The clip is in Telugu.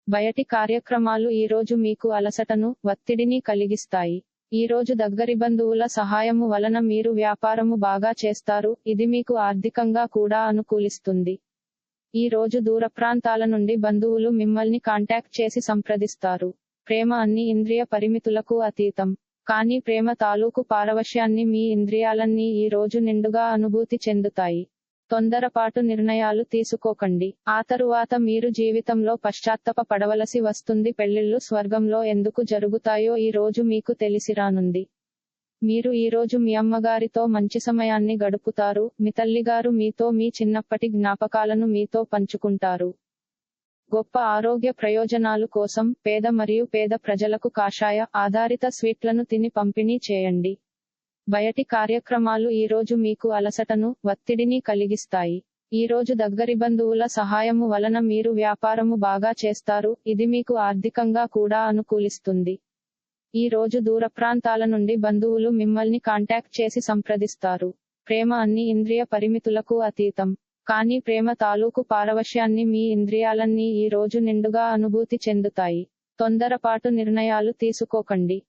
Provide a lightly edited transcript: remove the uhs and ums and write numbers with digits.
బయటి కార్యక్రమాలు ఈ రోజు మీకు అలసటను, ఒత్తిడిని కలిగిస్తాయి. ఈ రోజు దగ్గరి బంధువుల సహాయము వలన మీరు వ్యాపారము బాగా చేస్తారు, ఇది మీకు ఆర్థికంగా కూడా అనుకూలిస్తుంది. ఈ రోజు దూర ప్రాంతాల నుండి బంధువులు మిమ్మల్ని కాంటాక్ట్ చేసి సంప్రదిస్తారు. ప్రేమ అన్ని ఇంద్రియ పరిమితులకు అతీతం. కానీ ప్రేమ తాలూకు పారవశ్యాన్ని మీ ఇంద్రియాలన్నీ ఈ రోజు నిండుగా అనుభూతి చెందుతాయి. తొందరపాటు నిర్ణయాలు తీసుకోకండి. ఆ తరువాత మీరు జీవితంలో పశ్చాత్తాప పడవలసి వస్తుంది. పెళ్లిళ్లు స్వర్గంలో ఎందుకు జరుగుతాయో ఈ రోజు మీకు తెలిసిరానుంది. మీరు ఈ రోజు మీ అమ్మగారితో మంచి సమయాన్ని గడుపుతారు. మీ తల్లిగారు మీతో మీ చిన్నప్పటి జ్ఞాపకాలను మీతో పంచుకుంటారు. గొప్ప ఆరోగ్య ప్రయోజనాలు కోసం పేద మరియు పేద ప్రజలకు కాషాయ ఆధారిత స్వీట్లను తిని పంపిణీ చేయండి. బయటి కార్యక్రమాలు ఈ రోజు మీకు అలసటను, ఒత్తిడిని కలిగిస్తాయి. ఈ రోజు దగ్గరి బంధువుల సహాయము వలన మీరు వ్యాపారము బాగా చేస్తారు, ఇది మీకు ఆర్థికంగా కూడా అనుకూలిస్తుంది. ఈ రోజు దూర ప్రాంతాల నుండి బంధువులు మిమ్మల్ని కాంటాక్ట్ చేసి సంప్రదిస్తారు. ప్రేమ అన్ని ఇంద్రియ పరిమితులకు అతీతం. కానీ ప్రేమ తాలూకు పారవశ్యాన్ని మీ ఇంద్రియాలన్నీ ఈ రోజు నిండుగా అనుభూతి చెందుతాయి. తొందరపాటు నిర్ణయాలు తీసుకోకండి.